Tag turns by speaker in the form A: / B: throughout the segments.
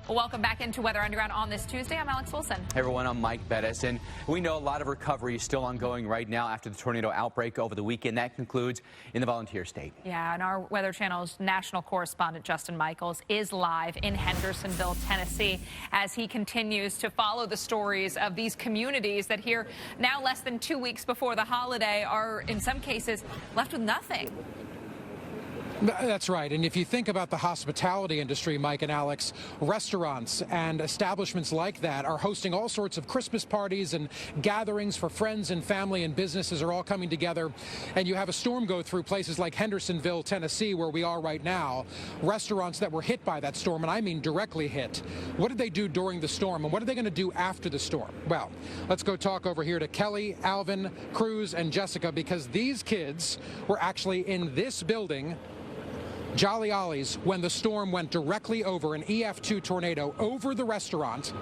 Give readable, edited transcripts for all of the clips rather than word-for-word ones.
A: Well, welcome back into Weather Underground on this Tuesday. I'm Alex Wilson.
B: Hey everyone, I'm Mike Bettis, and we know a lot of recovery is still ongoing right now after the tornado outbreak over the weekend. That concludes in the Volunteer State.
A: Yeah, and our Weather Channel's national correspondent Justin Michaels is live in Hendersonville, Tennessee, as he continues to follow the stories of these communities that here now less than 2 weeks before the holiday are in some cases left with nothing.
C: That's right. And if you think about the hospitality industry, Mike and Alex, restaurants and establishments like that are hosting all sorts of Christmas parties and gatherings for friends and family, and businesses are all coming together. And you have a storm go through places like Hendersonville, Tennessee, where we are right now. Restaurants that were hit by that storm, and I mean directly hit. What did they do during the storm, and what are they going to do after the storm? Well, let's go talk over here to Kelly, Alvin, Cruz, and Jessica, because these kids were actually in this building, Jolly Ollie's, when the storm went directly over, an EF2 tornado over the restaurant.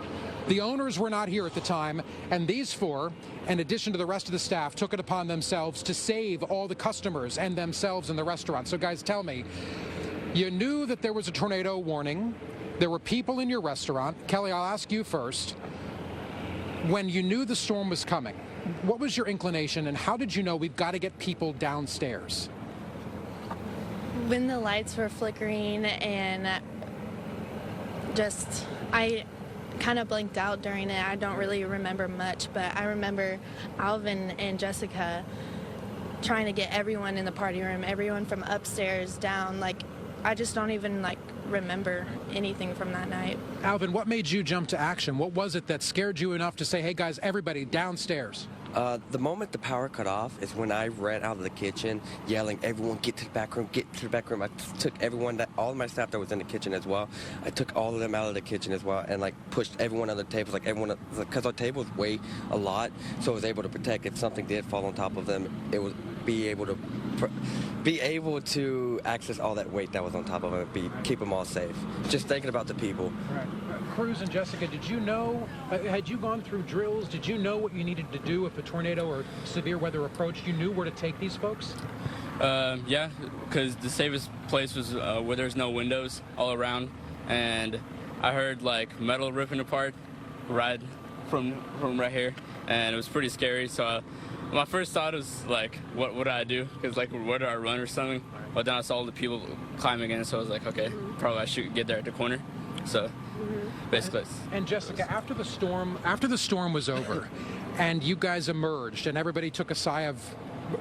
C: The owners were not here at the time, and these four, in addition to the rest of the staff, took it upon themselves to save all the customers and themselves in the restaurant. So guys, tell me, you knew that there was a tornado warning. There were people in your restaurant. Kelly, I'll ask you first. When you knew the storm was coming, what was your inclination, and how did you know we've got to get people downstairs?
D: When the lights were flickering and I kind of blanked out during it. I don't really remember much, but I remember Alvin and Jessica trying to get everyone in the party room, everyone from upstairs down. Like, I just don't even remember anything from that night.
C: Alvin, what made you jump to action? What was it that scared you enough to say, hey guys, everybody downstairs?
E: The moment the power cut off is when I ran out of the kitchen yelling, everyone get to the back room, get to the back room. I took everyone, all of my staff that was in the kitchen as well, I took all of them out of the kitchen as well, and pushed everyone on the tables, because our tables weigh a lot, so I was able to protect if something did fall on top of them, it would be able to access all that weight that was on top of them, keep them all safe. Just thinking about the people.
C: Right. Cruz and Jessica, did you know, had you gone through drills, did you know what you needed to do if a tornado or severe weather approached? You knew where to take these folks?
F: Yeah, because the safest place was where there's no windows all around, and I heard metal ripping apart right from right here, and it was pretty scary. So my first thought was what would I do? Because where do I run or something? But then I saw all the people climbing in, so I was like, okay, probably I should get there at the corner. So basically.
C: And Jessica, after the storm was over, and you guys emerged, and everybody took a sigh of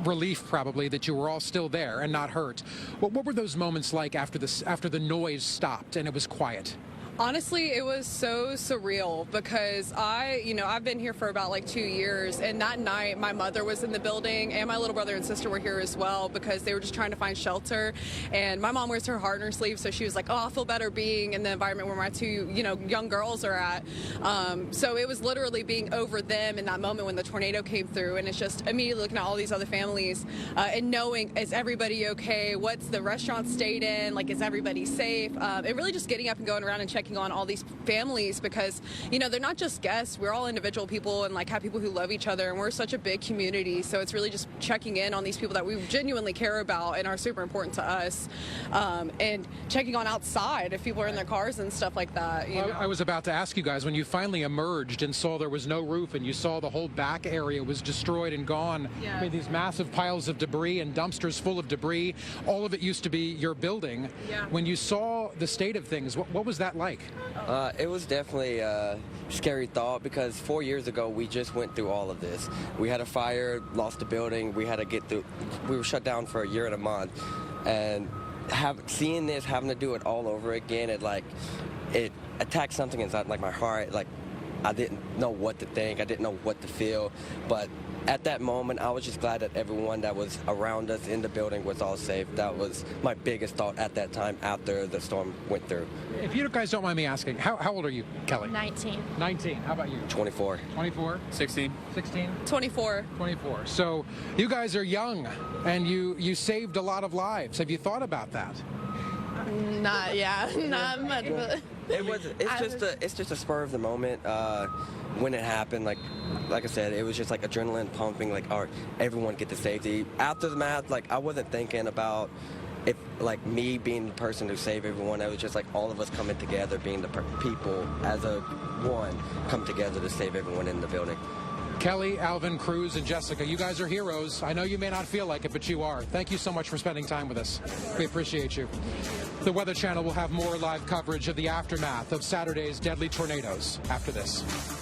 C: relief probably that you were all still there and not hurt. What were those moments like after the noise stopped and it was quiet?
G: Honestly, it was so surreal because I've been here for about 2 years, and that night my mother was in the building and my little brother and sister were here as well because they were just trying to find shelter. And my mom wears her heart in her sleeve, so she was like, oh, I feel better being in the environment where my two, young girls are at. So it was literally being over them in that moment when the tornado came through, and it's just immediately looking at all these other families and knowing, is everybody okay? What's the restaurant state in? Is everybody safe? And really just getting up and going around and checking on all these families because, they're not just guests. We're all individual people and have people who love each other, and we're such a big community. So it's really just checking in on these people that we genuinely care about and are super important to us, and checking on outside if people are in their cars and stuff like that.
C: I was about to ask you guys, when you finally emerged and saw there was no roof and you saw the whole back area was destroyed and gone,
G: yeah.
C: I mean, these massive piles of debris and dumpsters full of debris, all of it used to be your building.
G: Yeah.
C: When you saw the state of things, what was that like?
E: It was definitely a scary thought because 4 years ago we just went through all of this. We had a fire, lost the building, we had to get through, we were shut down for a year and a month, and seeing this, having to do it all over again, it attacked something inside my heart. I didn't know what to think, I didn't know what to feel, but at that moment, I was just glad that everyone that was around us in the building was all safe. That was my biggest thought at that time after the storm went through.
C: If you guys don't mind me asking, how old are you, Kelly?
D: 19.
C: 19. How about you?
E: 24.
C: 24?
F: 16.
C: 16?
G: 24.
C: 24. So you guys are young, and you saved a lot of lives. Have you thought about that?
D: Not much. But
E: It's just a spur of the moment. When it happened, like I said, it was just adrenaline pumping. Everyone get to safety. After the math, I wasn't thinking about if like me being the person who saved everyone. It was just like all of us coming together, being the people as a one, come together to save everyone in the building.
C: Kelly, Alvin, Cruz, and Jessica, you guys are heroes. I know you may not feel like it, but you are. Thank you so much for spending time with us. We appreciate you. The Weather Channel will have more live coverage of the aftermath of Saturday's deadly tornadoes after this.